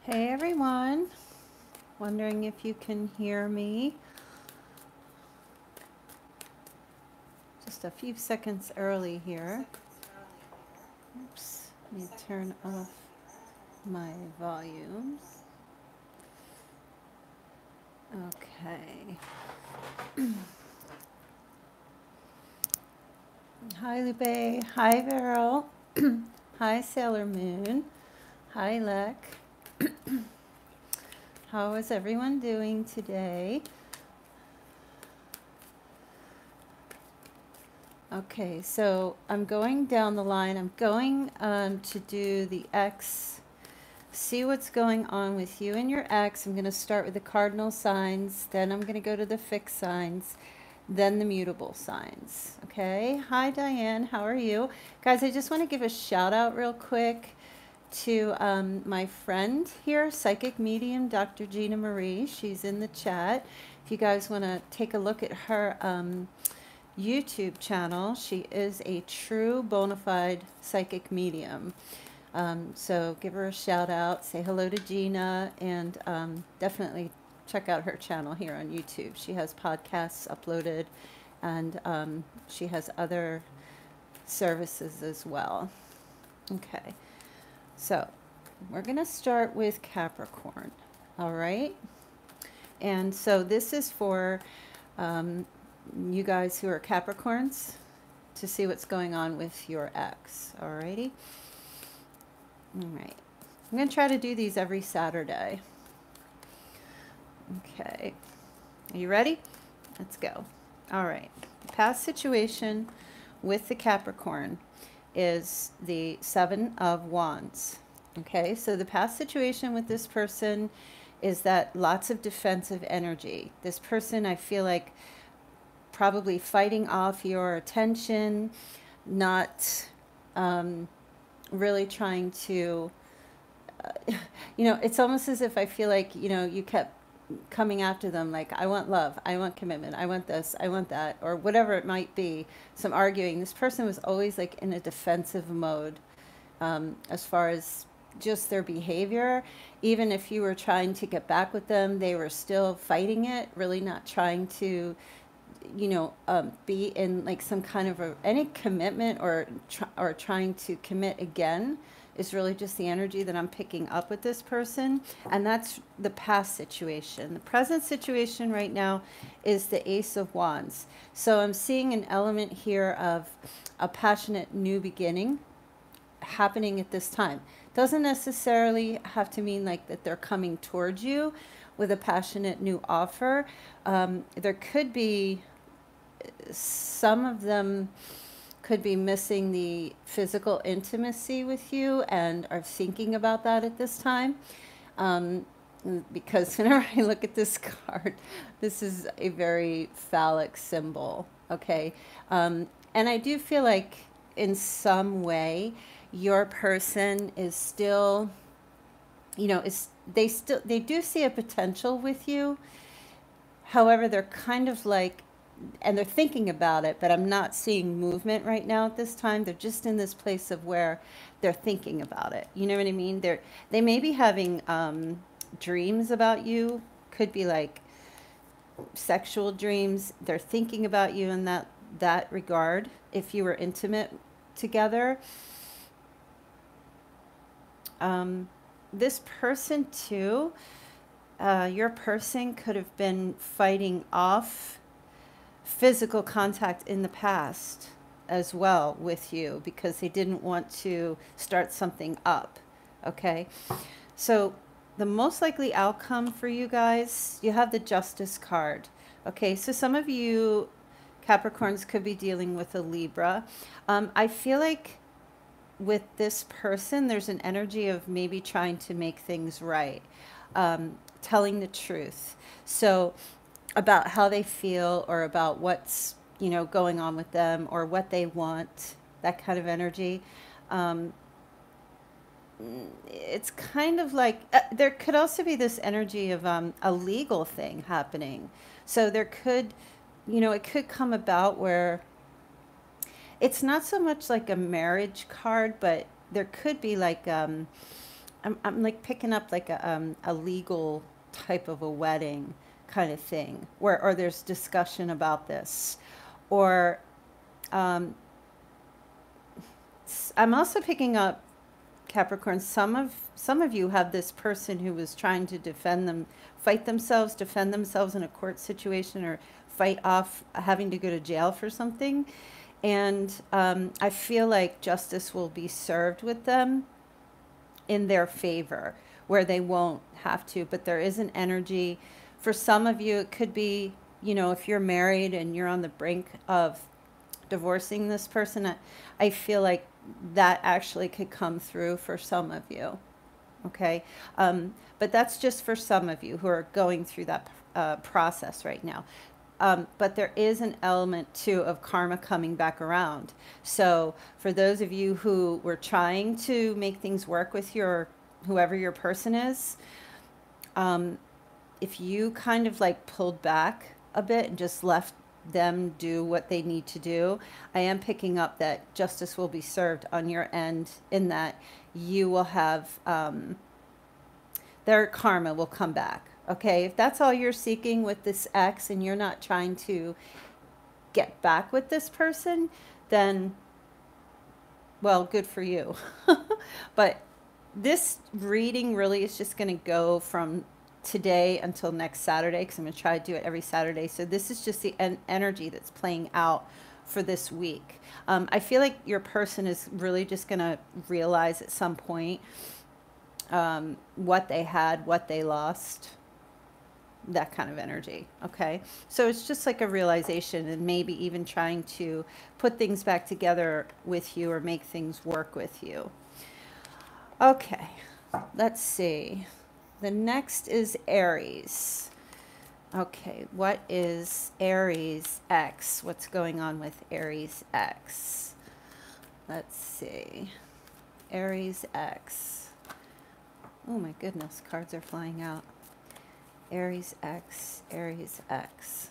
Hey everyone, wondering if you can hear me. Just a few seconds early here. Oops, let me turn off my volumes. Okay. Hi Lupe, hi Beryl, hi Sailor Moon, hi Lek. How is everyone doing today? Okay, so I'm going down the line. I'm going to do the X, see what's going on with you and your X. I'm going to start with the cardinal signs, then I'm going to go to the fixed signs, then the mutable signs. Okay, hi Diane, how are you? Guys, I just want to give a shout out real quick to my friend here, psychic medium, Dr. Gina Marie. She's in the chat. If you guys want to take a look at her YouTube channel, she is a true bona fide psychic medium. So give her a shout out, say hello to Gina, and definitely check out her channel here on YouTube. She has podcasts uploaded, and she has other services as well. Okay, so we're going to start with Capricorn, all right? And so this is for you guys who are Capricorns to see what's going on with your ex, alrighty? All right. I'm going to try to do these every Saturday. Okay. Are you ready? Let's go. All right. Past situation with the Capricorn is the Seven of Wands. Okay, so the past situation with this person is that lots of defensive energy. This person, I feel like, probably fighting off your attention, not really trying to, it's almost as if I feel like, you kept coming after them, like, I want love, I want commitment, I want this, I want that, or whatever it might be, some arguing. This person was always like in a defensive mode as far as just their behavior. Even if you were trying to get back with them, they were still fighting it, really not trying to be in like some kind of any commitment or trying to commit again is really just the energy that I'm picking up with this person. And that's the past situation. The present situation right now is the Ace of Wands. So I'm seeing an element here of a passionate new beginning happening at this time. Doesn't necessarily have to mean like that they're coming towards you with a passionate new offer. There could be, some of them could be missing the physical intimacy with you and are thinking about that at this time. Because whenever I look at this card, this is a very phallic symbol, okay? And I do feel like in some way your person is still, they do see a potential with you. However, they're kind of like, and they're thinking about it, but I'm not seeing movement right now at this time. They're just in this place of where they're thinking about it. You know what I mean? They may be having dreams about you. Could be like sexual dreams. They're thinking about you in that regard. If you were intimate together, this person too, your person could have been fighting off physical contact in the past as well with you because they didn't want to start something up. Okay, so the most likely outcome for you guys, you have the Justice card. Okay, so some of you Capricorns could be dealing with a Libra. I feel like with this person there's an energy of maybe trying to make things right, telling the truth. So about how they feel or about what's going on with them or what they want, that kind of energy. It's kind of like there could also be this energy of a legal thing happening. So there could, it could come about where it's not so much like a marriage card, but there could be like I'm like picking up like a legal type of a wedding kind of thing, where or there's discussion about this, or um, I'm also picking up Capricorn. Some of you have this person who was trying to defend themselves in a court situation, or fight off having to go to jail for something. And I feel like justice will be served with them in their favor, where they won't have to. But there is an energy. For some of you, it could be, if you're married and you're on the brink of divorcing this person, I feel like that actually could come through for some of you. Okay. But that's just for some of you who are going through that process right now. But there is an element too of karma coming back around. So for those of you who were trying to make things work with whoever your person is, if you kind of like pulled back a bit and just left them do what they need to do, I am picking up that justice will be served on your end, in that you will have, their karma will come back. Okay, if that's all you're seeking with this ex and you're not trying to get back with this person, then, well, good for you. But this reading really is just going to go from today until next Saturday, because I'm going to try to do it every Saturday. So this is just the energy that's playing out for this week. I feel like your person is really just going to realize at some point what they had, what they lost, that kind of energy. Okay, so it's just like a realization, and maybe even trying to put things back together with you or make things work with you. Okay, let's see. The next is Aries. Okay, what is Aries X? What's going on with Aries X? Let's see. Aries X. Oh my goodness, cards are flying out. Aries X, Aries X.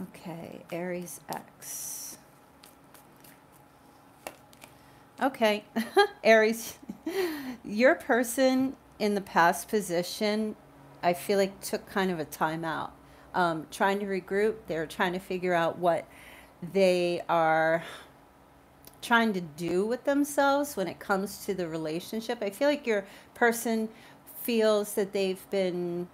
Okay, Aries X. Okay, Aries, your person in the past position, I feel like took kind of a timeout, trying to regroup. They're trying to figure out what they are trying to do with themselves when it comes to the relationship. I feel like your person feels that they've been,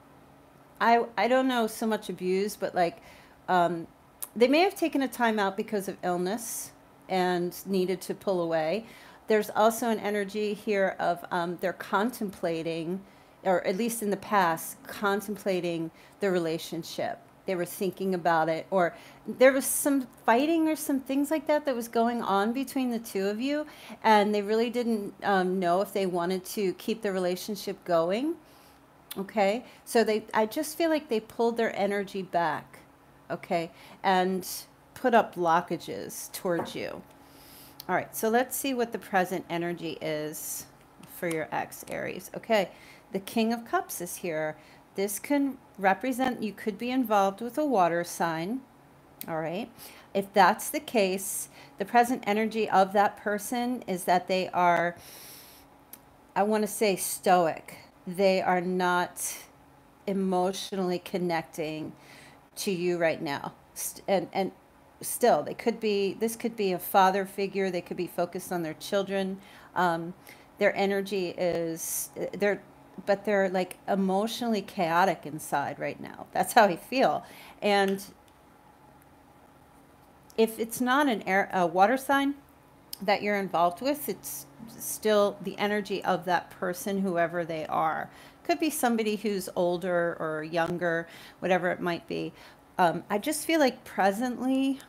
I don't know so much abused, but like they may have taken a time out because of illness and needed to pull away. There's also an energy here of they're contemplating, or at least in the past, contemplating the relationship. They were thinking about it, or there was some fighting or some things like that that was going on between the two of you, and they really didn't know if they wanted to keep the relationship going. Okay, so I just feel like they pulled their energy back, okay, and put up blockages towards you. All right, so let's see what the present energy is for your ex, Aries. Okay, the King of Cups is here. This can represent you could be involved with a water sign. All right, if that's the case, the present energy of that person is that they are, I want to say, stoic. They are not emotionally connecting to you right now, and still they could be, this could be a father figure. They could be focused on their children. Their energy is, but they're like emotionally chaotic inside right now. That's how I feel. And if it's not a water sign that you're involved with, it's still the energy of that person, whoever they are. Could be somebody who's older or younger, whatever it might be. I just feel like presently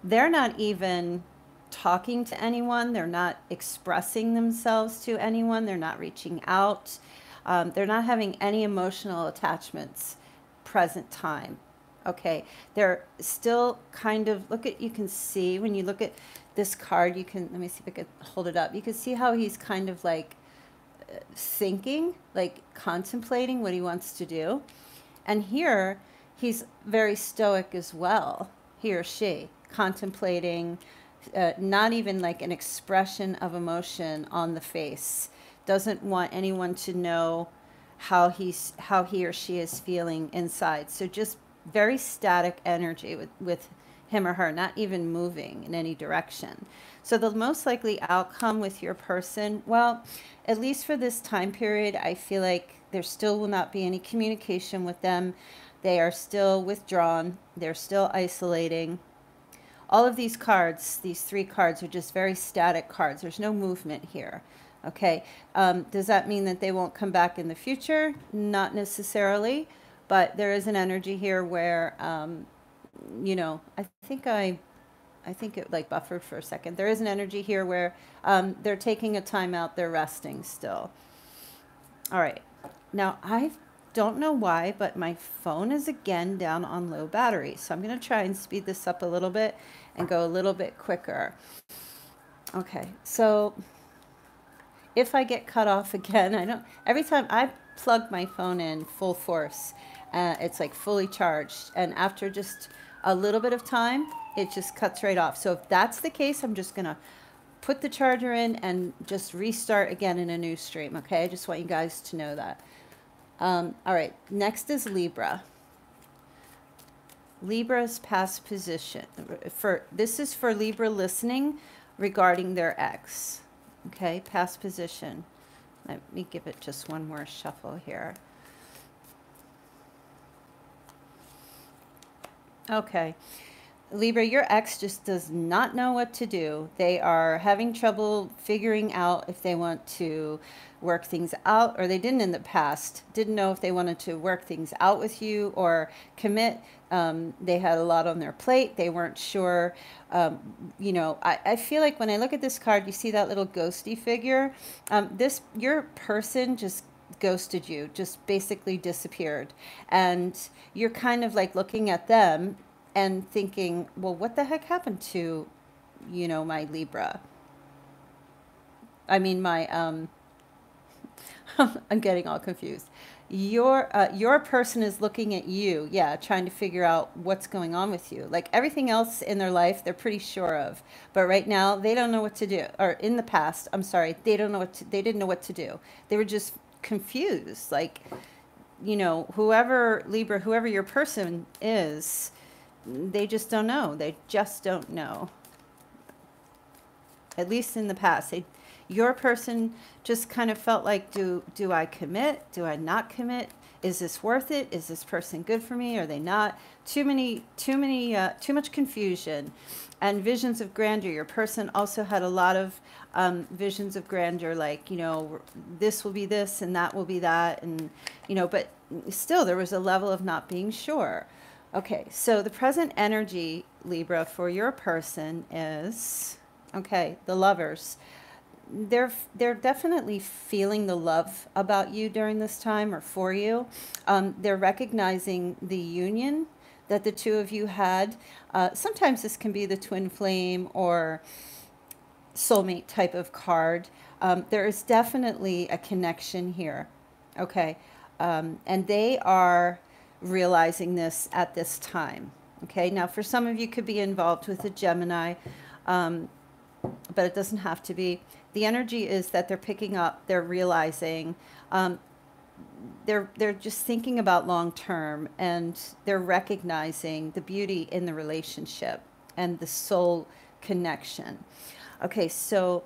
they're not even talking to anyone. They're not expressing themselves to anyone. They're not reaching out. They're not having any emotional attachments present time. Okay, they're still kind of, you can see when you look at this card, you can, let me see if I could hold it up. You can see how he's kind of like thinking, like contemplating what he wants to do. And here, he's very stoic as well, he or she, contemplating, not even like an expression of emotion on the face. Doesn't want anyone to know how he or she is feeling inside. So just very static energy with him or her, not even moving in any direction. So the most likely outcome with your person, well, at least for this time period, I feel like there still will not be any communication with them. They are still withdrawn. They're still isolating. All of these cards, these 3 cards, are just very static cards. There's no movement here. Okay. Does that mean that they won't come back in the future? Not necessarily, but there is an energy here where, you know, I think it like buffered for a second. There is an energy here where they're taking a time out. They're resting still. All right. Now, I don't know why, but my phone is again down on low battery. So I'm going to try and speed this up a little bit and go a little bit quicker. Okay. So if I get cut off again, I don't, every time I plug my phone in full force, it's like fully charged. And after just a little bit of time, it just cuts right off. So if that's the case, I'm just going to put the charger in and just restart again in a new stream. Okay. I just want you guys to know that. All right. Next is Libra. Libra's past position. This is for Libra listening regarding their ex. Okay, past position. Let me give it just one more shuffle here. Okay. Libra, your ex just does not know what to do. They are having trouble figuring out if they want to work things out, or they didn't in the past, didn't know if they wanted to work things out with you or commit. They had a lot on their plate. They weren't sure. You know, I feel like when I look at this card, you see that little ghosty figure. Your person just ghosted you, just basically disappeared. And you're kind of like looking at them and thinking, well, what the heck happened to, you know, my Libra? I mean, my, I'm getting all confused. Your person is looking at you, yeah, trying to figure out what's going on with you. Like everything else in their life, they're pretty sure of. But right now, they don't know what to do. Or in the past, I'm sorry, they didn't know what to do. They were just confused. Like, you know, whoever, Libra, whoever your person is, they just don't know. They just don't know. At least in the past, your person just kind of felt like, do I commit? Do I not commit? Is this worth it? Is this person good for me? Are they not? Too much confusion and visions of grandeur. Your person also had a lot of visions of grandeur, like, you know, this will be this and that will be that. And, you know, but still there was a level of not being sure. Okay, so the present energy, Libra, for your person is, okay, the Lovers. They're definitely feeling the love about you during this time, or for you. They're recognizing the union that the two of you had. Sometimes this can be the twin flame or soulmate type of card. There is definitely a connection here. Okay, and they are realizing this at this time. Okay, now for some of you could be involved with a Gemini, but it doesn't have to be. The energy is that they're picking up, they're realizing, they're just thinking about long term, and they're recognizing the beauty in the relationship and the soul connection. Okay, so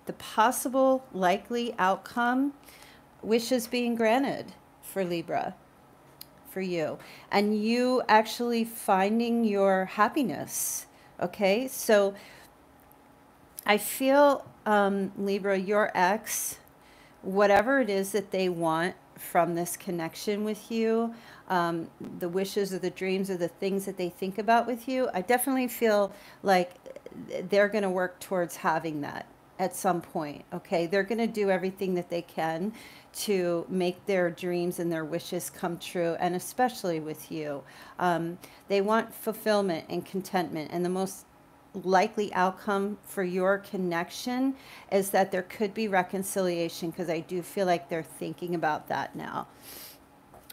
the possible likely outcome, wishes being granted for Libra, for you, and you actually finding your happiness. Okay, so I feel, Libra, your ex, whatever it is that they want from this connection with you, the wishes or the dreams or the things that they think about with you, I definitely feel like they're going to work towards having that at some point. Okay, they're going to do everything that they can to make their dreams and their wishes come true, and especially with you. They want fulfillment and contentment, and the most likely outcome for your connection is that there could be reconciliation, because I do feel like they're thinking about that now.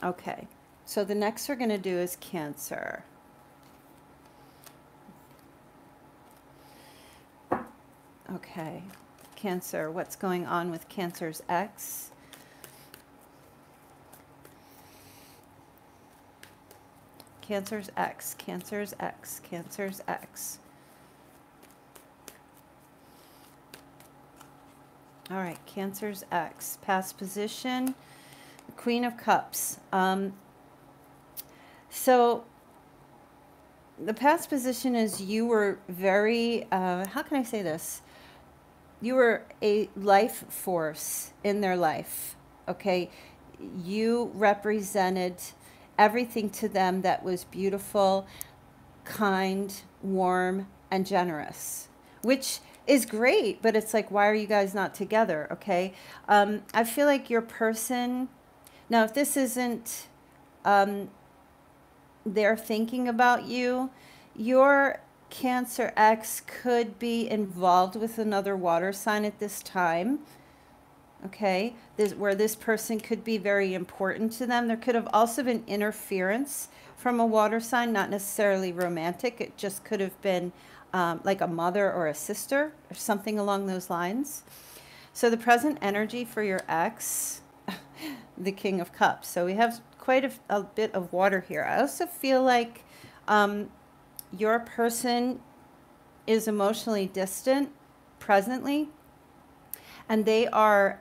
Okay, so the next we're going to do is Cancer. Okay, Cancer, what's going on with Cancer's ex? Cancer's ex, Cancer's ex, Cancer's ex. All right, Cancer's ex, past position, Queen of Cups. So the past position is you were very, how can I say this? You were a life force in their life, okay? You represented everything to them that was beautiful, kind, warm, and generous, which is great, but it's like, why are you guys not together, okay? I feel like your person, now if this isn't they're thinking about you, your Cancer X could be involved with another water sign at this time. Okay, where this person could be very important to them. There could have also been interference from a water sign, not necessarily romantic. It just could have been like a mother or a sister or something along those lines. So the present energy for your ex, the King of Cups. So we have quite a bit of water here. I also feel like your person is emotionally distant presently, and they are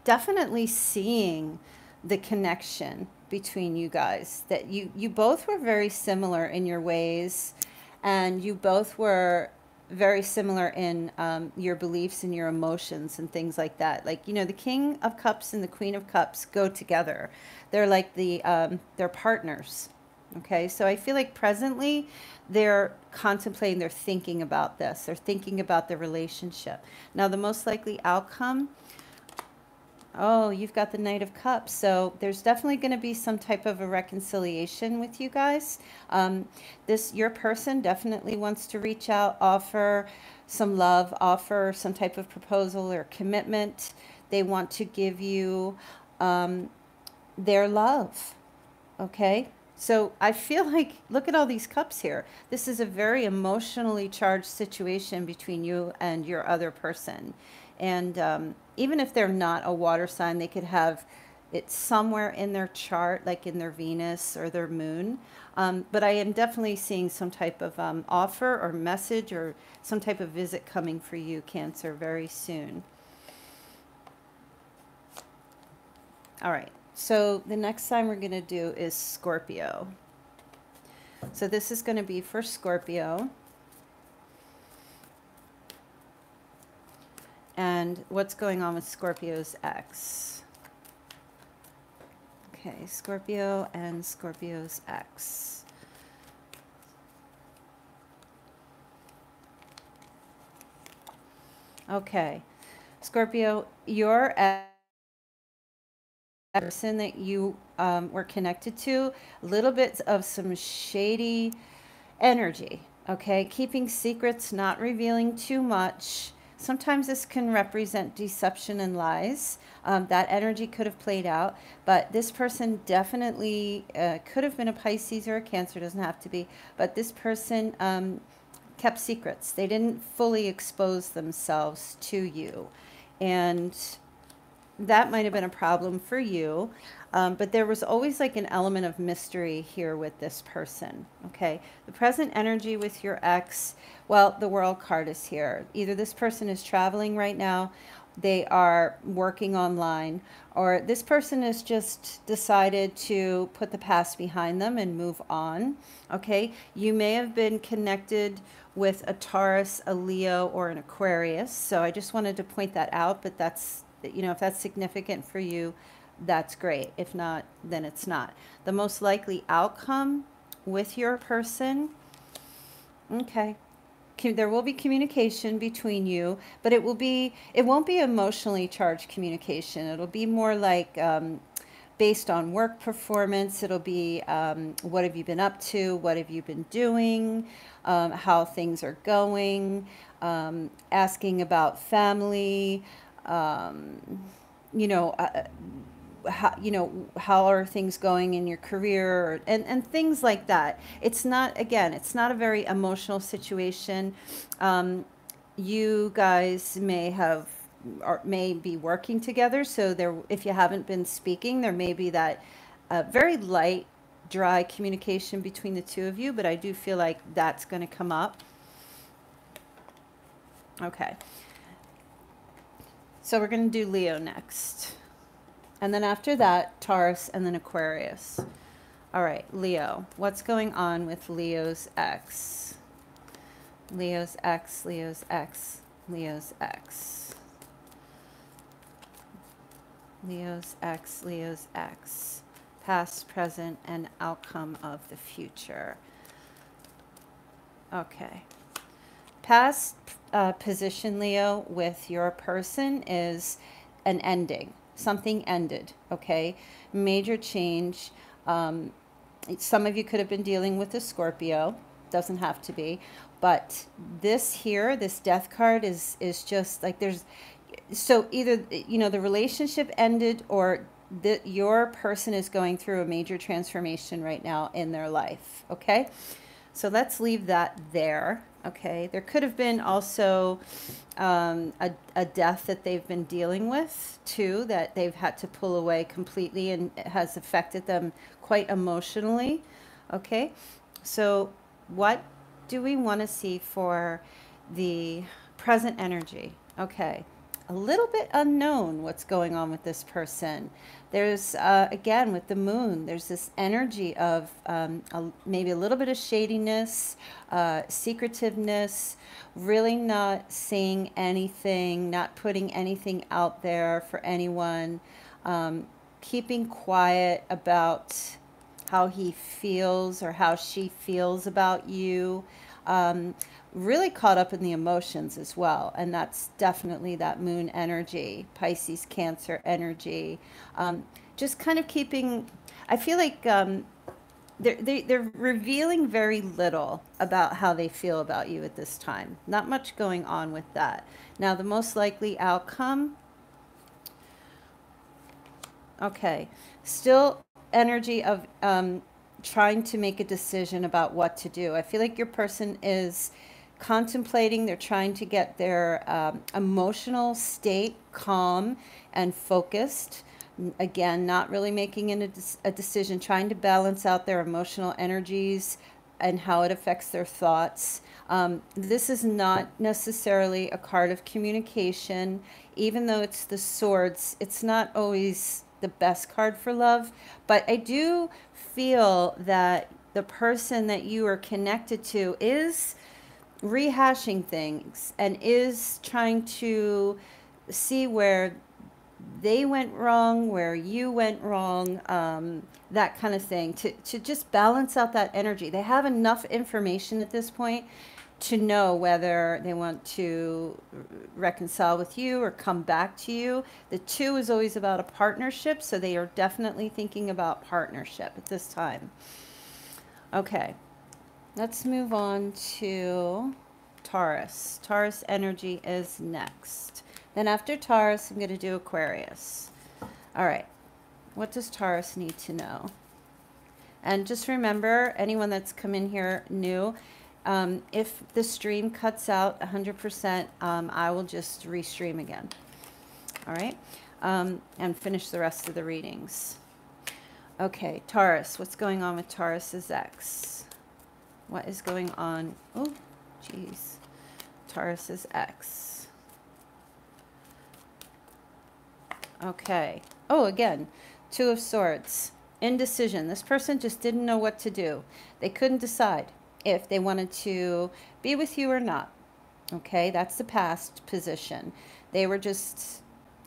definitely seeing the connection between you guys, that you both were very similar in your ways, and you both were very similar in your beliefs and your emotions and things like that. Like, you know, the King of Cups and the Queen of Cups go together. They're like they're partners. Okay, so I feel like presently they're contemplating, they're thinking about this, they're thinking about the relationship. Now, the most likely outcome, oh, you've got the Knight of Cups. So there's definitely going to be some type of a reconciliation with you guys. Your person definitely wants to reach out, offer some love, offer some type of proposal or commitment. They want to give you their love. Okay. So I feel like, look at all these cups here. This is a very emotionally charged situation between you and your other person. And even if they're not a water sign, they could have it somewhere in their chart, like in their Venus or their moon. But I am definitely seeing some type of offer or message or some type of visit coming for you, Cancer, very soon. All right. So the next sign we're going to do is Scorpio. So this is going to be for Scorpio. And what's going on with Scorpio's ex? Okay, Scorpio and Scorpio's ex. Okay, Scorpio, your ex, person that you were connected to, a little bit of some shady energy, okay? Keeping secrets, not revealing too much. Sometimes this can represent deception and lies. That energy could have played out, but this person definitely could have been a Pisces or a Cancer, doesn't have to be, but this person kept secrets. They didn't fully expose themselves to you. And that might have been a problem for you, but there was always like an element of mystery here with this person, okay? The present energy with your ex, well, the World card is here. Either this person is traveling right now, they are working online, or this person has just decided to put the past behind them and move on, okay? You may have been connected with a Taurus, a Leo, or an Aquarius, so I just wanted to point that out, but that's, you know, if that's significant for you, that's great. If not, then it's not. The most likely outcome with your person, okay, there will be communication between you, but it won't be emotionally charged communication. It'll be more like based on work performance. It'll be what have you been up to? What have you been doing? How things are going? Asking about family. You know, how are things going in your career, and things like that. It's not, again, it's not a very emotional situation. you guys may have or may be working together. So there, if you haven't been speaking, there may be that very light, dry communication between the two of you, but I do feel like that's going to come up. Okay. So we're going to do Leo next. And then after that, Taurus, and then Aquarius. All right, Leo. What's going on with Leo's ex? Leo's ex, Leo's ex, Leo's ex. Leo's ex, Leo's ex. Past, present, and outcome of the future. Okay. Past position, Leo, with your person is an ending. Something ended, okay? Major change. Some of you could have been dealing with a Scorpio. Doesn't have to be. But this here, this death card is just like there's, so either, you know, the relationship ended, or your person is going through a major transformation right now in their life, okay? So let's leave that there, okay? There could have been also a death that they've been dealing with, too, that they've had to pull away completely, and it has affected them quite emotionally, okay? So what do we want to see for the present energy? Okay, a little bit unknown what's going on with this person. There's, again, with the moon, there's this energy of maybe a little bit of shadiness, secretiveness, really not saying anything, not putting anything out there for anyone, keeping quiet about how he feels or how she feels about you, really caught up in the emotions as well. And that's definitely that moon energy, Pisces, Cancer energy. Just kind of keeping, I feel like they're revealing very little about how they feel about you at this time. Not much going on with that. Now, the most likely outcome, okay, still energy of trying to make a decision about what to do. I feel like your person is contemplating, they're trying to get their emotional state calm and focused. Again, not really making a decision, trying to balance out their emotional energies and how it affects their thoughts. This is not necessarily a card of communication. Even though it's the swords, it's not always the best card for love, but I do feel that the person that you are connected to is rehashing things and is trying to see where they went wrong, where you went wrong, that kind of thing, to just balance out that energy. They have enough information at this point to know whether they want to reconcile with you or come back to you. The 2 is always about a partnership, so they are definitely thinking about partnership at this time. Okay, let's move on to Taurus. Taurus energy is next. Then after Taurus, I'm going to do Aquarius. All right, what does Taurus need to know? And just remember, anyone that's come in here new, if the stream cuts out 100%, I will just restream again. All right, and finish the rest of the readings. Okay, Taurus, what's going on with Taurus's ex? What is going on? Oh, geez. Taurus's ex. Okay. Oh, again, 2 of Swords. Indecision. This person just didn't know what to do. They couldn't decide if they wanted to be with you or not. Okay, that's the past position. They were just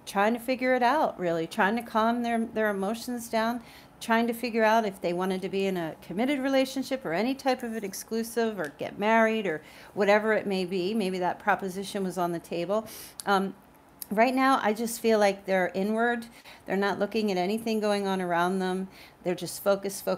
trying to figure it out, really, trying to calm their emotions down, trying to figure out if they wanted to be in a committed relationship or any type of an exclusive or get married or whatever it may be. Maybe that proposition was on the table. Right now, I just feel like they're inward. They're not looking at anything going on around them. They're just focused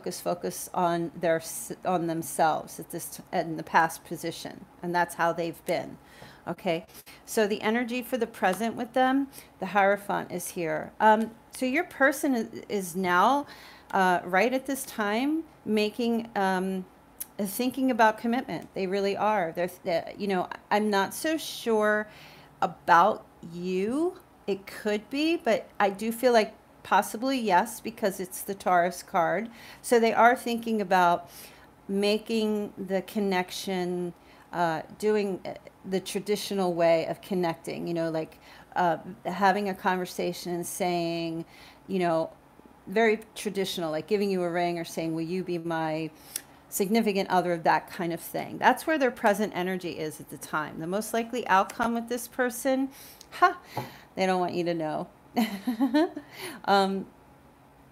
on themselves at this in the past position, and that's how they've been. Okay, so the energy for the present with them, the Hierophant is here. So your person is now, right at this time, making a thinking about commitment. They really are. You know, I'm not so sure about you. It could be, but I do feel like possibly yes, because it's the Taurus card. So they are thinking about making the connection, doing the traditional way of connecting, you know, like having a conversation and saying, you know, very traditional, like giving you a ring or saying, will you be my significant other, that kind of thing. That's where their present energy is at the time. The most likely outcome with this person, they don't want you to know.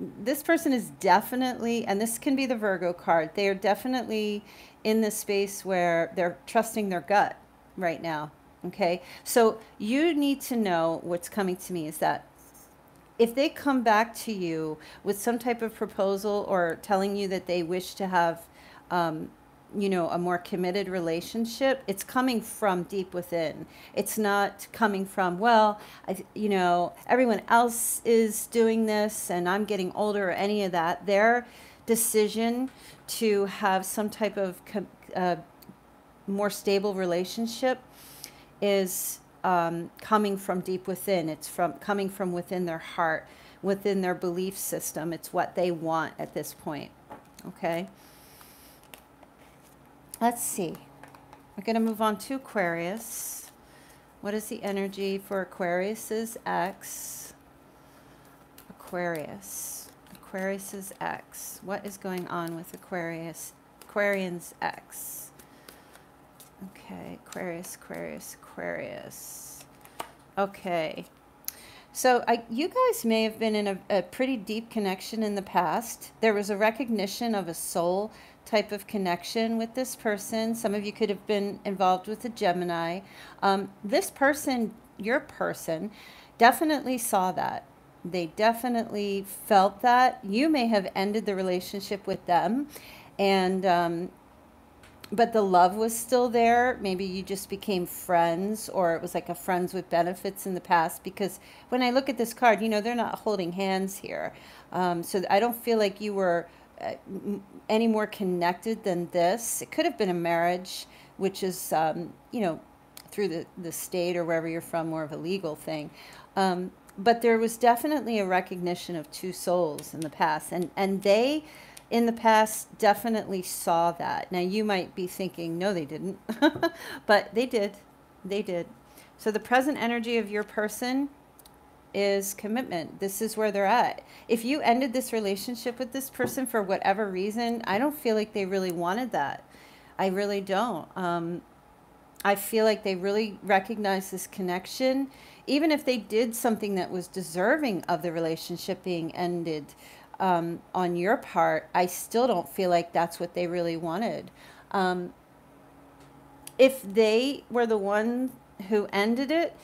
This person is definitely, and this can be the Virgo card, they are definitely in the space where they're trusting their gut right now. Okay, so you need to know what's coming to me is that if they come back to you with some type of proposal or telling you that they wish to have, you know, a more committed relationship, it's coming from deep within. It's not coming from, well, you know, everyone else is doing this and I'm getting older or any of that. Their decision to have some type of more stable relationship is coming from deep within. It's coming from within their heart, within their belief system. It's what they want at this point. Okay. Let's see. We're going to move on to Aquarius. What is the energy for Aquarius's ex? Aquarius. Aquarius's ex. What is going on with Aquarian's ex? Okay, Aquarius. Okay. So you guys may have been in a pretty deep connection in the past. There was a recognition of a soul type of connection with this person. Some of you could have been involved with a Gemini. This person, your person, definitely saw that. They definitely felt that. You may have ended the relationship with them, and but the love was still there. Maybe you just became friends, or it was like a friends with benefits in the past, because when I look at this card, you know, they're not holding hands here. So I don't feel like you were any more connected than this. It could have been a marriage, which is, you know, through the state or wherever you're from, more of a legal thing. But there was definitely a recognition of two souls in the past. And they, in the past, definitely saw that. Now, you might be thinking, no, they didn't. But they did. They did. So the present energy of your person is commitment. This is where they're at. If you ended this relationship with this person for whatever reason, I don't feel like they really wanted that. I really don't. I feel like they really recognize this connection. Even if they did something that was deserving of the relationship being ended on your part, I still don't feel like that's what they really wanted. If they were the one who ended it,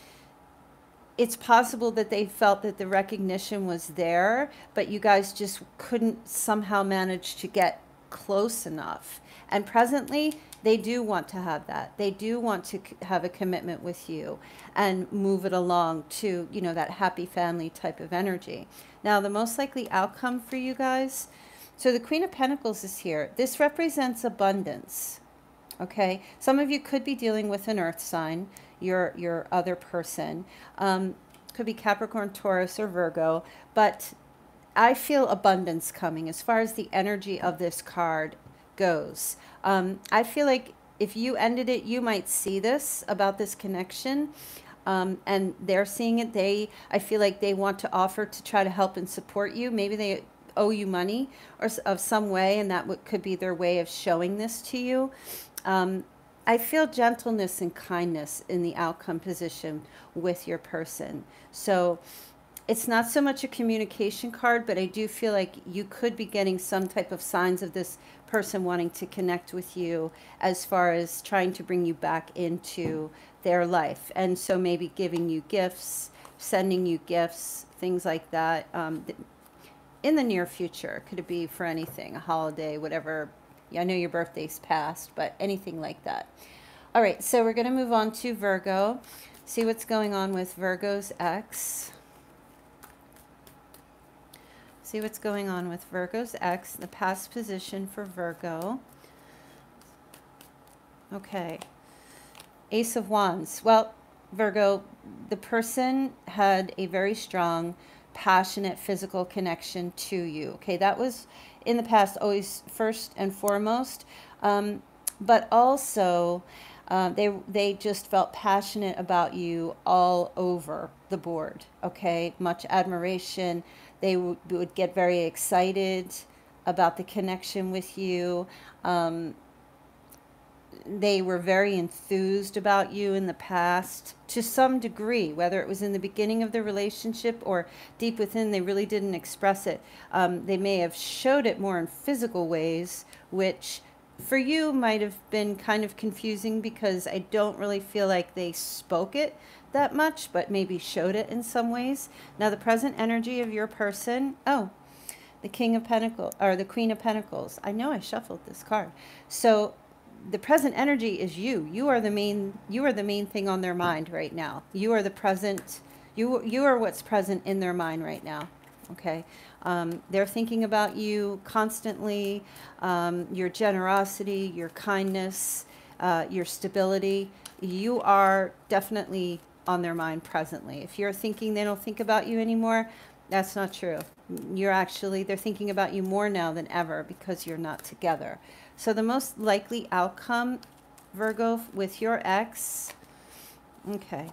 it's possible that they felt that the recognition was there, but you guys just couldn't somehow manage to get close enough. And presently, they do want to have that. They do want to have a commitment with you and move it along to, you know, that happy family type of energy. Now, the most likely outcome for you guys, so the Queen of Pentacles is here. This represents abundance. Okay, some of you could be dealing with an earth sign, your other person. Could be Capricorn, Taurus, or Virgo, but I feel abundance coming as far as the energy of this card goes. I feel like if you ended it, you might see this about this connection, and they're seeing it. I feel like they want to offer to try to help and support you. Maybe they owe you money or of some way, and that could be their way of showing this to you. I feel gentleness and kindness in the outcome position with your person. So it's not so much a communication card, but I do feel like you could be getting some type of signs of this person wanting to connect with you as far as trying to bring you back into their life. And so maybe giving you gifts, sending you gifts, things like that in the near future. Could it be for anything, a holiday, whatever. I know your birthday's past, but anything like that. All right, so we're going to move on to Virgo. See what's going on with Virgo's ex. See what's going on with Virgo's ex, the past position for Virgo. Okay. Ace of Wands. Well, Virgo, the person had a very strong, passionate physical connection to you. Okay, that was in the past always first and foremost. But also, they just felt passionate about you all over the board. Okay, much admiration. They would get very excited about the connection with you. They were very enthused about you in the past to some degree, whether it was in the beginning of the relationship or deep within, they really didn't express it. They may have showed it more in physical ways, which for you might have been kind of confusing because I don't really feel like they spoke it that much, but maybe showed it in some ways. Now, the present energy of your person, oh, the King of Pentacles, or the Queen of Pentacles. I know I shuffled this card. So the present energy is you. You are the main thing on their mind right now. You are the present, you are what's present in their mind right now. Okay. They're thinking about you constantly, your generosity, your kindness, your stability. You are definitely on their mind presently. If you're thinking they don't think about you anymore, that's not true. They're thinking about you more now than ever because you're not together. So the most likely outcome, Virgo, with your ex, okay,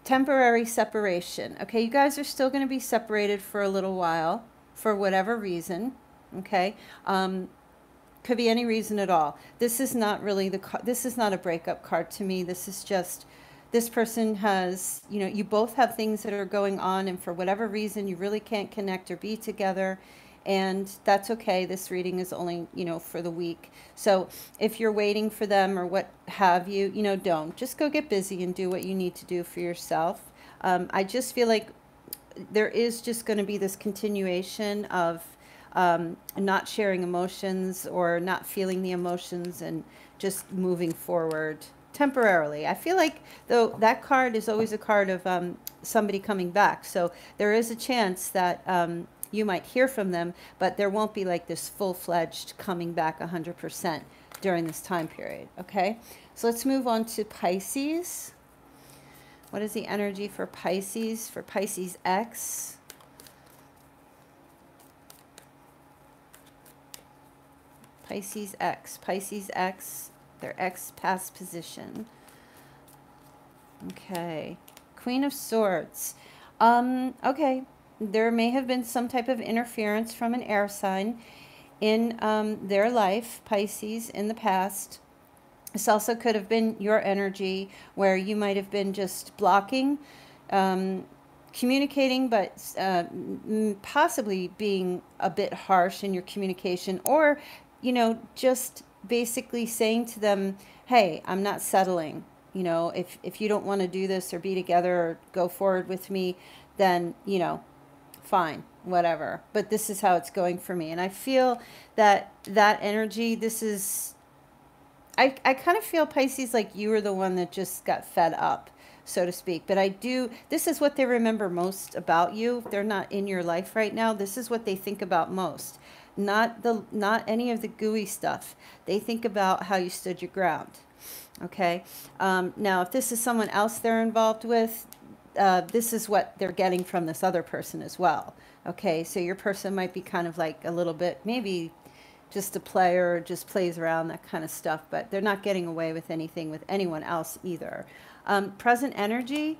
temporary separation. Okay, you guys are still going to be separated for a little while for whatever reason, okay? Could be any reason at all. This is not really this is not a breakup card to me. This is just, this person has, you know, you both have things that are going on, and for whatever reason, you really can't connect or be together. And that's okay. This reading is only, you know, for the week. So if you're waiting for them or what have you, you know, don't. Just go get busy and do what you need to do for yourself. I just feel like there is just going to be this continuation of not sharing emotions or not feeling the emotions and just moving forward temporarily. I feel like, though, that card is always a card of somebody coming back. So there is a chance that you might hear from them, but there won't be like this full-fledged coming back 100% during this time period. Okay, so let's move on to Pisces. What is the energy for Pisces X? Pisces X, their X past position. Okay, Queen of Swords. Okay, there may have been some type of interference from an air sign in their life, Pisces, in the past. This also could have been your energy where you might have been just blocking, communicating, but possibly being a bit harsh in your communication, or, you know, just basically saying to them, hey, I'm not settling. You know, if you don't want to do this or be together or go forward with me, then, you know, fine, whatever. But this is how it's going for me. And I feel that that energy, this is, I kind of feel, Pisces, like you were the one that just got fed up, so to speak. But this is what they remember most about you. If they're not in your life right now, this is what they think about most. Not any of the gooey stuff. They think about how you stood your ground. Okay. Now, if this is someone else they're involved with, this is what they're getting from this other person as well. Okay. So your person might be kind of like a little bit, maybe just a player, just plays around, that kind of stuff, but they're not getting away with anything with anyone else either. Present energy,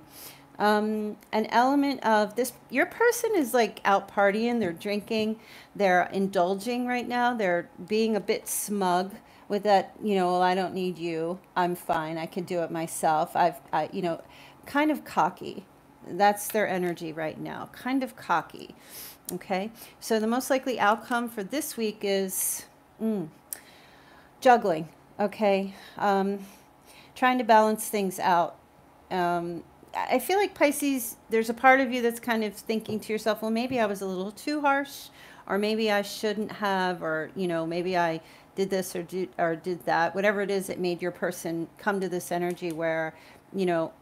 an element of this, your person is like out partying, they're drinking, they're indulging right now, they're being a bit smug with that, you know, well, I don't need you, I'm fine, I can do it myself, you know, kind of cocky. That's their energy right now, kind of cocky. Okay, so the most likely outcome for this week is juggling. Okay, trying to balance things out. I feel like, Pisces, there's a part of you that's kind of thinking to yourself, well, maybe I was a little too harsh, or maybe I shouldn't have, or, you know, maybe I did this or did that. Whatever it is that made your person come to this energy where, you know,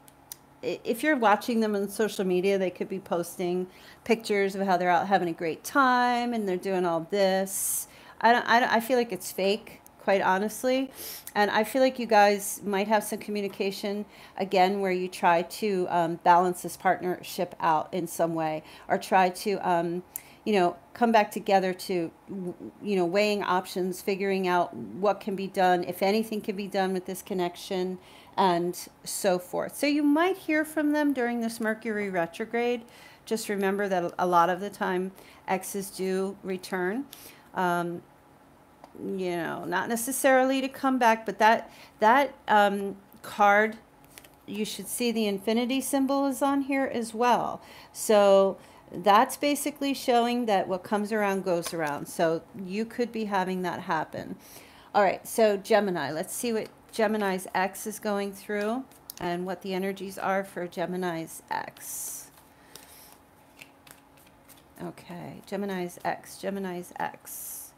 if you're watching them on social media, they could be posting pictures of how they're out having a great time and they're doing all this. I feel like it's fake, quite honestly. And I feel like you guys might have some communication again where you try to balance this partnership out in some way, or try to you know, come back together to, you know, weighing options, figuring out what can be done, if anything can be done with this connection, and so forth. So you might hear from them during this Mercury retrograde. Just remember that a lot of the time exes do return. You know, not necessarily to come back, but that card, you should see the infinity symbol is on here as well. So that's basically showing that what comes around goes around. So you could be having that happen. All right, so Gemini, let's see what Gemini's X is going through and what the energies are for Gemini's X. Okay, Gemini's X, Gemini's X.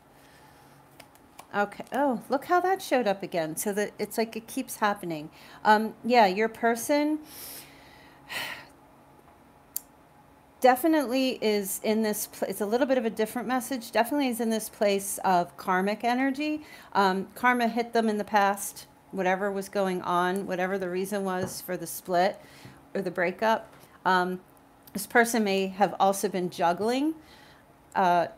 Okay, oh, look how that showed up again. So that it's like it keeps happening. Yeah, your person definitely is in this, it's a little bit of a different message, definitely is in this place of karmic energy. Karma hit them in the past, whatever was going on, whatever the reason was for the split or the breakup. This person may have also been juggling a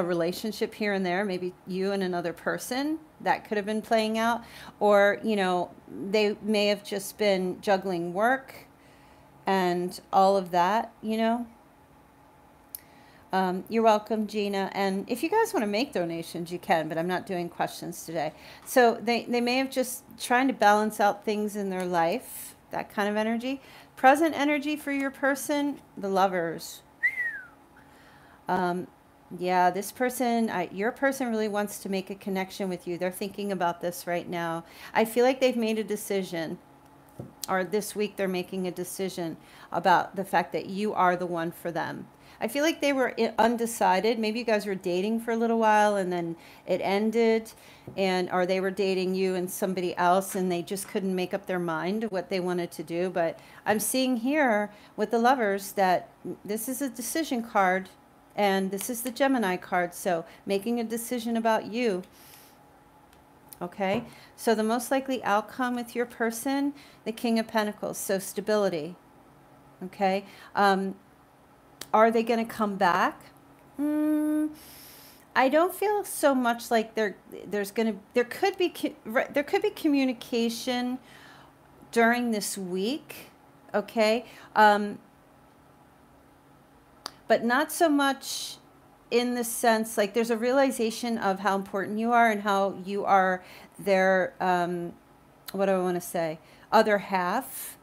relationship here and there, maybe you and another person, that could have been playing out. Or, you know, they may have just been juggling work and all of that, you know. You're welcome, Gina. And if you guys want to make donations, you can, but I'm not doing questions today. So they may have just trying to balance out things in their life, that kind of energy. Present energy for your person, the Lovers. Yeah, this person, your person really wants to make a connection with you. They're thinking about this right now. I feel like they've made a decision, or this week they're making a decision about the fact that you are the one for them. I feel like they were undecided. Maybe you guys were dating for a little while and then it ended, or they were dating you and somebody else and they just couldn't make up their mind what they wanted to do. But I'm seeing here with the Lovers that this is a decision card, and this is the Gemini card. So making a decision about you. Okay, so the most likely outcome with your person, the King of Pentacles, so stability. Okay, are they going to come back? I don't feel so much like there could be communication during this week. Okay, but not so much in the sense, like there's a realization of how important you are and how you are their, what do I want to say, other half.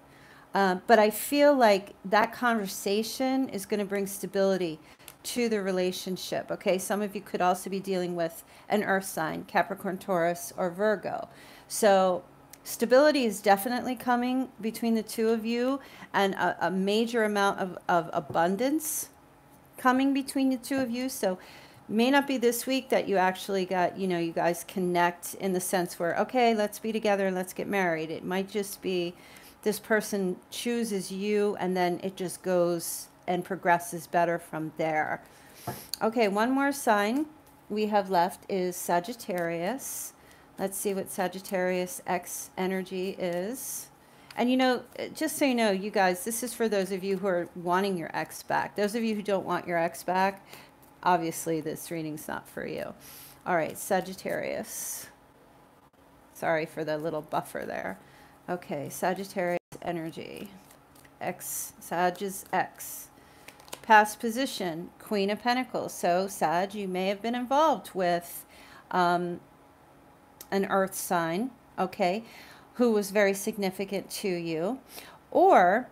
But I feel like that conversation is going to bring stability to the relationship. Okay, some of you could also be dealing with an earth sign, Capricorn, Taurus, or Virgo. So stability is definitely coming between the two of you, and a major amount of abundance coming between the two of you. So may not be this week that you actually got, you know, you guys connect in the sense where, okay, let's be together and let's get married. It might just be this person chooses you and then it just goes and progresses better from there. Okay, one more sign we have left is Sagittarius. Let's see what Sagittarius X energy is. And, you know, just so you know, you guys, this is for those of you who are wanting your ex back. Those of you who don't want your ex back, obviously this reading's not for you. All right, Sagittarius. Sorry for the little buffer there. Okay, Sagittarius energy. X, Sag is X. Past position, Queen of Pentacles. So, Sag, you may have been involved with an earth sign, okay, who was very significant to you, or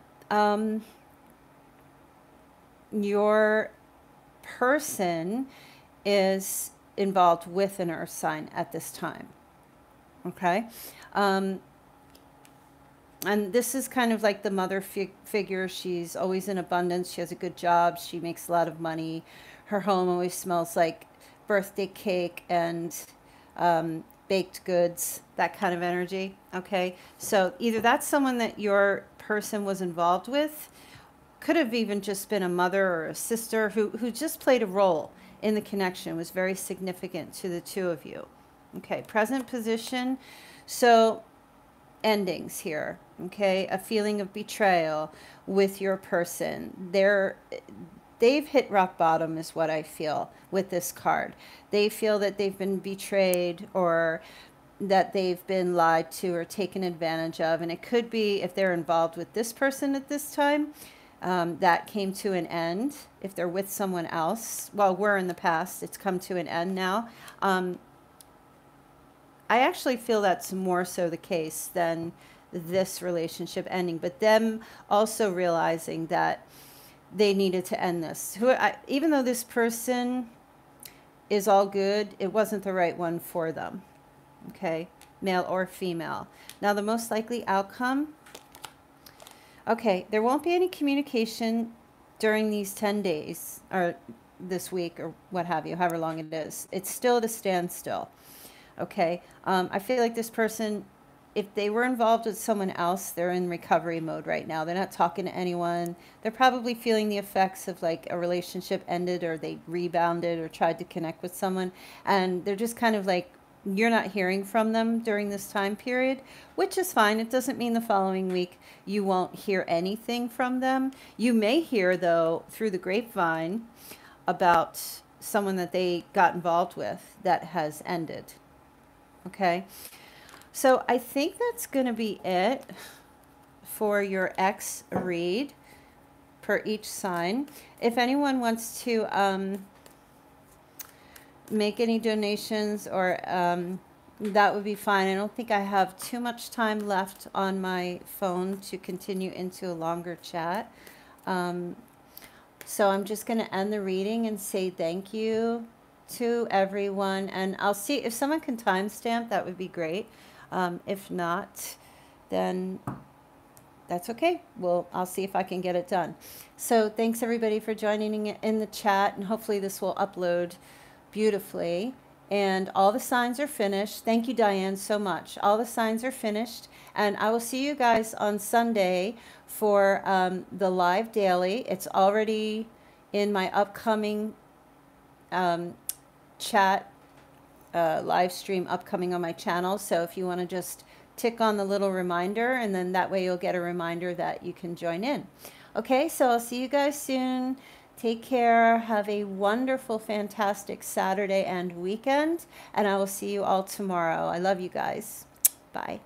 your person is involved with an earth sign at this time, okay? And this is kind of like the mother figure. She's always in abundance. She has a good job. She makes a lot of money. Her home always smells like birthday cake and baked goods, that kind of energy. Okay, so either that's someone that your person was involved with, could have even just been a mother or a sister who just played a role in the connection, was very significant to the two of you. Okay, present position. So endings here. Okay, a feeling of betrayal with your person. They've hit rock bottom is what I feel with this card. They feel that they've been betrayed, or that they've been lied to or taken advantage of. And it could be, if they're involved with this person at this time, that came to an end. If they're with someone else, well, we're in the past, it's come to an end now. I actually feel that's more so the case than this relationship ending, but them also realizing that they needed to end this. Even though this person is all good, it wasn't the right one for them. Okay, male or female. Now, the most likely outcome. Okay, there won't be any communication during these 10 days, or this week, or what have you, however long it is. It's still at a standstill. Okay, I feel like this person, if they were involved with someone else, they're in recovery mode right now. They're not talking to anyone. They're probably feeling the effects of like a relationship ended, or they rebounded or tried to connect with someone. And they're just kind of like, you're not hearing from them during this time period, which is fine. It doesn't mean the following week you won't hear anything from them. You may hear, though, through the grapevine about someone that they got involved with that has ended. Okay, so I think that's going to be it for your X read per each sign. If anyone wants to make any donations, or that would be fine. I don't think I have too much time left on my phone to continue into a longer chat. So I'm just going to end the reading and say thank you to everyone, and I'll see if someone can timestamp. That would be great. If not, then that's okay. I'll see if I can get it done. So thanks everybody for joining in the chat, and hopefully this will upload beautifully. And all the signs are finished. Thank you, Diane, so much. All the signs are finished, and I will see you guys on Sunday for the live daily. It's already in my upcoming chat live stream upcoming on my channel. So if you want to just tick on the little reminder, and then that way you'll get a reminder that you can join in. Okay, so I'll see you guys soon. Take care. Have a wonderful, fantastic Saturday and weekend, and I will see you all tomorrow. I love you guys. Bye.